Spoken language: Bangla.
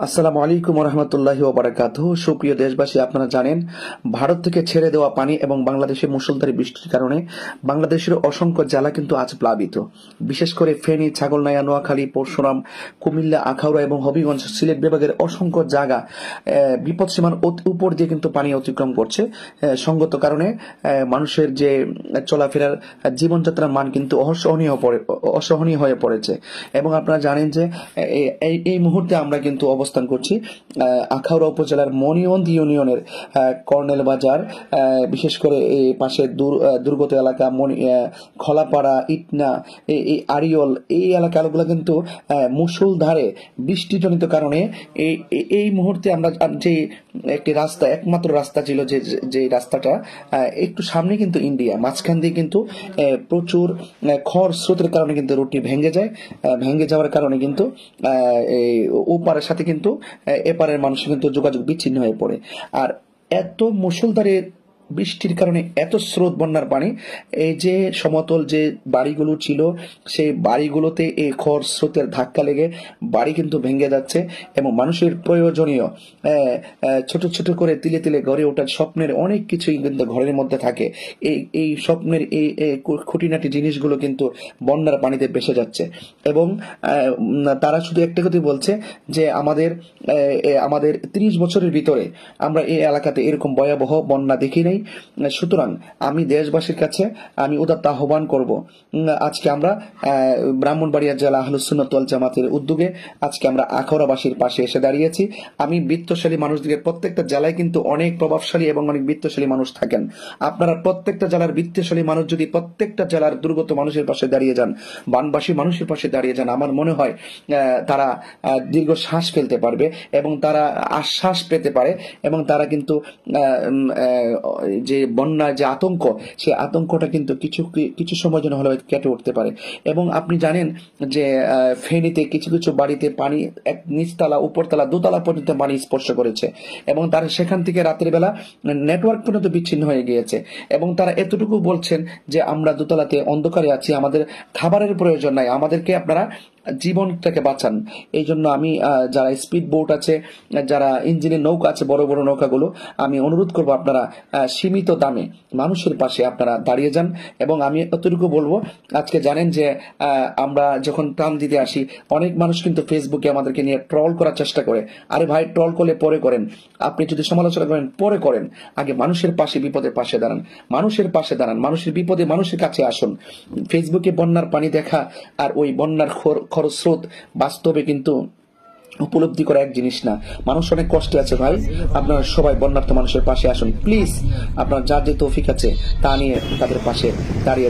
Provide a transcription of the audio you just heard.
আসসালামু আলাইকুম রহমতুল্লাহি ওয়া বারাকাতুহু। সুপ্রিয় দেশবাসী, আপনারা জানেন ভারত থেকে ছেড়ে দেওয়া পানি এবং বাংলাদেশে মুষলধারে বৃষ্টির কারণে বাংলাদেশের অসংখ্য জেলা কিন্তু আজ প্লাবিত। বিশেষ করে ফেনী, ছাগলনাইয়া, নোয়াখালী, পরশুরাম, কুমিল্লা, আখাউড়া এবং হবিগঞ্জ, সিলেট বিভাগের অসংখ্য জায়গা বিপদসীমার উপর দিয়ে কিন্তু পানি অতিক্রম করছে। সঙ্গত কারণে মানুষের যে চলাফেরার জীবনযাত্রার মান কিন্তু অসহনীয় হয়ে পড়েছে। এবং আপনারা জানেন যে এই মুহূর্তে আমরা কিন্তু অবস্থান করছি আখাউড়া উপজেলার মনিয়ন্দ ইউনিয়নের কর্নেল বাজার, বিশেষ করে এই পাশে দুর্গত এলাকা খলাপাড়া, ইটনা, এই আরিয়ল, এই এলাকাগুলো কিন্তু মুষলধারে বৃষ্টিজনিত কারণে এই মুহূর্তে আমরা যে একটি রাস্তা, একমাত্র রাস্তা ছিল যে রাস্তাটা একটু সামনে কিন্তু ইন্ডিয়া, মাঝখান দিয়ে কিন্তু প্রচুর খড় স্রোতের কারণে কিন্তু রুটটি ভেঙে যাওয়ার কারণে কিন্তু ওপারের সাথে কিন্তু এপারের মানুষের কিন্তু যোগাযোগ বিচ্ছিন্ন হয়ে পড়ে। আর এত মুষলধারে বৃষ্টির কারণে এত স্রোত, বন্যার পানি, এই যে সমতল যে বাড়িগুলো ছিল সেই বাড়িগুলোতে এই খড় স্রোতের ধাক্কা লেগে বাড়ি কিন্তু ভেঙে যাচ্ছে এবং মানুষের প্রয়োজনীয় ছোট ছোট করে তিলে তিলে গড়ে ওঠার স্বপ্নের অনেক কিছুই কিন্তু ঘরের মধ্যে থাকে। এই স্বপ্নের এই খুঁটিনাটি জিনিসগুলো কিন্তু বন্যার পানিতে ভেসে যাচ্ছে। এবং তারা শুধু একটা কথাই বলছে যে আমাদের 30 বছরের ভিতরে আমরা এই এলাকাতে এরকম ভয়াবহ বন্যা দেখি নাই। সুতরাং আমি দেশবাসীর কাছে আমি উদাত্ত আহ্বান করব, আজকে আমরা ব্রাহ্মণবাড়িয়া জেলা আহলুস সুন্নাত ওয়াল জামাতের উদ্যোগে আজকে আমরা আখাউড়াবাসীর পাশে এসে দাঁড়িয়েছি। আমি বিত্তশালী মানুষদের, প্রত্যেকটা জেলায় কিন্তু অনেক প্রভাবশালী এবং অনেক বিত্তশালী মানুষ থাকেন। আপনারা প্রত্যেকটা জেলার বিত্তশালী মানুষ যদি প্রত্যেকটা জেলার দুর্গত মানুষের পাশে দাঁড়িয়ে যান, বানবাসী মানুষের পাশে দাঁড়িয়ে যান, আমার মনে হয় তারা দীর্ঘ শ্বাস ফেলতে পারবে এবং তারা আশ্বাস পেতে পারে এবং তারা কিন্তু যে বন্যার যে আতঙ্ক, সেই আতঙ্কটা কিন্তু কিছু সময় জন্য হলেও কেটে উঠতে পারে। এবং আপনি জানেন যে ফেনীতে কিছু কিছু বাড়িতে পানি এক নিচতলা, উপরতলা, দোতলা পর্যন্ত পানি স্পর্শ করেছে এবং তারা সেখান থেকে রাতের বেলা নেটওয়ার্ক পর্যন্ত বিচ্ছিন্ন হয়ে গিয়েছে। এবং তারা এতটুকু বলছেন যে আমরা দোতলাতে অন্ধকারে আছি, আমাদের খাবারের প্রয়োজন নাই, আমাদেরকে আপনারা জীবনটাকে বাঁচান। এই জন্য আমি যারা স্পিড বোট আছে, যারা ইঞ্জিনের নৌকা আছে, বড় বড় নৌকাগুলো, আমি অনুরোধ করব আপনারা সীমিত দামে মানুষের পাশে আপনারা দাঁড়িয়ে যান। এবং আমি এতটুকু বলবো, আজকে জানেন যে আমরা যখন ত্রাণ দিতে আসি অনেক মানুষ কিন্তু ফেসবুকে আমাদেরকে নিয়ে ট্রল করার চেষ্টা করে। আরে ভাই, ট্রল করলে পরে করেন, আপনি যদি সমালোচনা করেন পরে করেন, আগে মানুষের পাশে, বিপদের পাশে দাঁড়ান, মানুষের পাশে দাঁড়ান, মানুষের বিপদে মানুষের কাছে আসুন। ফেসবুকে বন্যার পানি দেখা আর ওই বন্যার খরস্রোত বাস্তবে কিন্তু উপলব্ধি করা এক জিনিস না। মানুষ অনেক কষ্টে আছে ভাই, আপনারা সবাই বন্যার্থ মানুষের পাশে আসুন প্লিজ। আপনার যার যে তৌফিক আছে তা নিয়ে তাদের পাশে দাঁড়িয়ে